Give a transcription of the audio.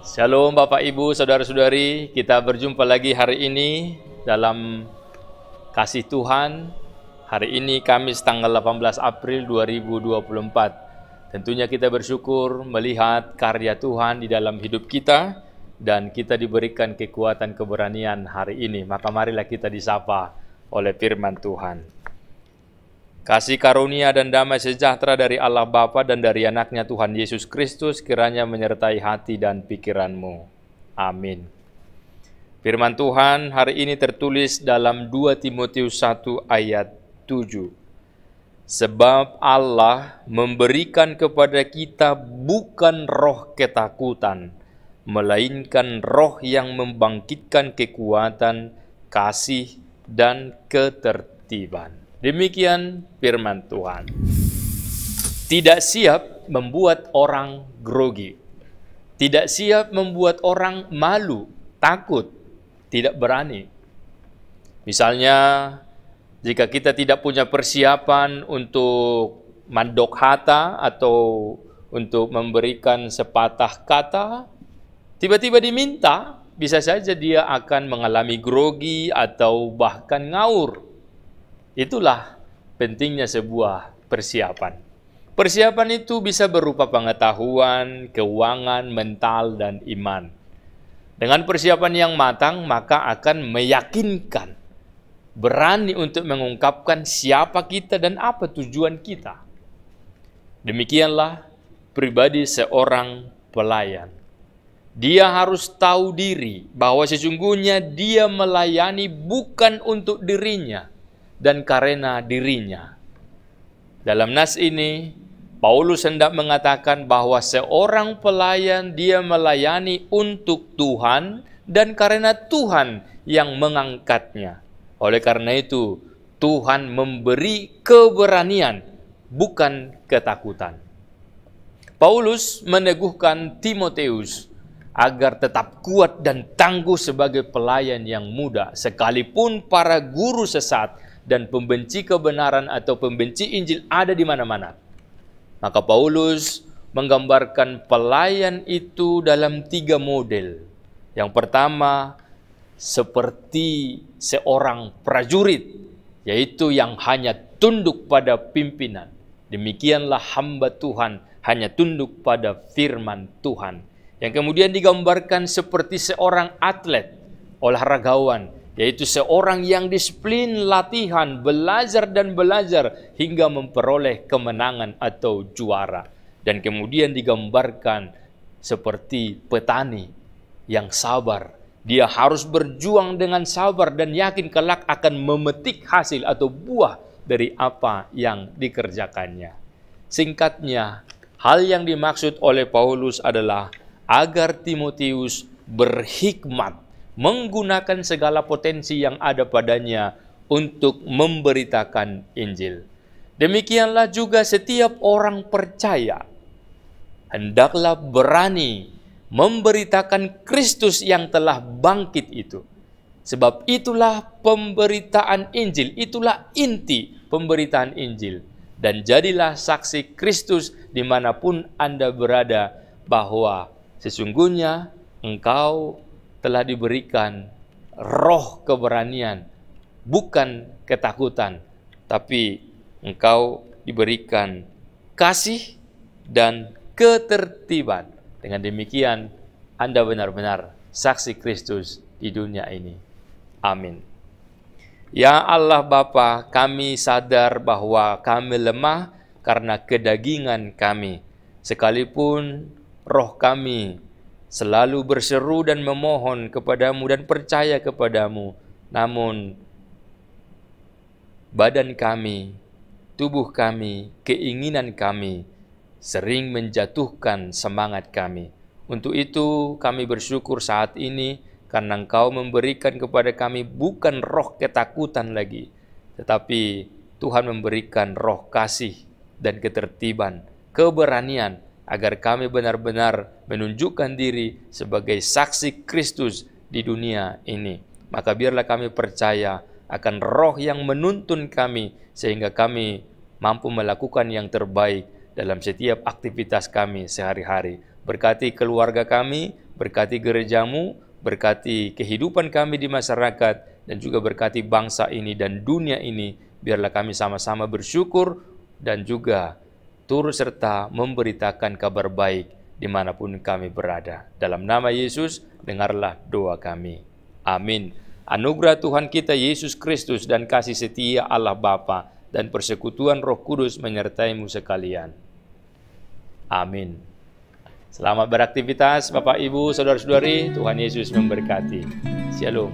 Shalom Bapak Ibu, Saudara-saudari, kita berjumpa lagi hari ini dalam kasih Tuhan. Hari ini Kamis tanggal 18 April 2024. Tentunya kita bersyukur melihat karya Tuhan di dalam hidup kita dan kita diberikan kekuatan keberanian hari ini. Maka marilah kita disapa oleh firman Tuhan. Kasih karunia dan damai sejahtera dari Allah Bapa dan dari anaknya Tuhan Yesus Kristus kiranya menyertai hati dan pikiranmu. Amin. Firman Tuhan hari ini tertulis dalam 2 Timotius 1 ayat 7. Sebab Allah memberikan kepada kita bukan roh ketakutan, melainkan roh yang membangkitkan kekuatan, kasih, dan ketertiban. Demikian firman Tuhan. Tidak siap membuat orang grogi. Tidak siap membuat orang malu, takut, tidak berani. Misalnya, jika kita tidak punya persiapan untuk mandok hata atau untuk memberikan sepatah kata, tiba-tiba diminta, bisa saja dia akan mengalami grogi atau bahkan ngaur. Itulah pentingnya sebuah persiapan. Persiapan itu bisa berupa pengetahuan, keuangan, mental, dan iman. Dengan persiapan yang matang, maka akan meyakinkan, berani untuk mengungkapkan siapa kita dan apa tujuan kita. Demikianlah pribadi seorang pelayan. Dia harus tahu diri bahwa sesungguhnya dia melayani bukan untuk dirinya, dan karena dirinya. Dalam nas ini, Paulus hendak mengatakan bahwa seorang pelayan dia melayani untuk Tuhan dan karena Tuhan yang mengangkatnya. Oleh karena itu, Tuhan memberi keberanian, bukan ketakutan. Paulus meneguhkan Timotius agar tetap kuat dan tangguh sebagai pelayan yang muda, sekalipun para guru sesat dan pembenci kebenaran atau pembenci Injil ada di mana-mana. Maka Paulus menggambarkan pelayan itu dalam 3 model. Yang pertama, seperti seorang prajurit, yaitu yang hanya tunduk pada pimpinan. Demikianlah hamba Tuhan hanya tunduk pada firman Tuhan. Yang kemudian digambarkan seperti seorang atlet, olahragawan, yaitu seorang yang disiplin latihan, belajar dan belajar hingga memperoleh kemenangan atau juara. Dan kemudian digambarkan seperti petani yang sabar. Dia harus berjuang dengan sabar dan yakin kelak akan memetik hasil atau buah dari apa yang dikerjakannya. Singkatnya, hal yang dimaksud oleh Paulus adalah agar Timotius berhikmat, menggunakan segala potensi yang ada padanya untuk memberitakan Injil. Demikianlah juga setiap orang percaya hendaklah berani memberitakan Kristus yang telah bangkit itu. Sebab itulah pemberitaan Injil, itulah inti pemberitaan Injil. Dan jadilah saksi Kristus dimanapun Anda berada bahwa sesungguhnya engkau telah diberikan roh keberanian, bukan ketakutan, tapi engkau diberikan kasih dan ketertiban. Dengan demikian, Anda benar-benar saksi Kristus di dunia ini. Amin. Ya Allah Bapa, kami sadar bahwa kami lemah karena kedagingan kami. Sekalipun roh kami selalu berseru dan memohon kepadamu dan percaya kepadamu. Namun, badan kami, tubuh kami, keinginan kami sering menjatuhkan semangat kami. Untuk itu, kami bersyukur saat ini karena Engkau memberikan kepada kami bukan roh ketakutan lagi, tetapi Tuhan memberikan roh kasih dan ketertiban, keberanian, agar kami benar-benar menunjukkan diri sebagai saksi Kristus di dunia ini. Maka biarlah kami percaya akan roh yang menuntun kami, sehingga kami mampu melakukan yang terbaik dalam setiap aktivitas kami sehari-hari. Berkati keluarga kami, berkati gerejamu, berkati kehidupan kami di masyarakat, dan juga berkati bangsa ini dan dunia ini. Biarlah kami sama-sama bersyukur dan juga turut serta memberitakan kabar baik dimanapun kami berada. Dalam nama Yesus, dengarlah doa kami. Amin. Anugerah Tuhan kita Yesus Kristus dan kasih setia Allah Bapa dan persekutuan Roh Kudus menyertaimu sekalian. Amin. Selamat beraktivitas Bapak Ibu, Saudara-saudari. Tuhan Yesus memberkati. Shalom.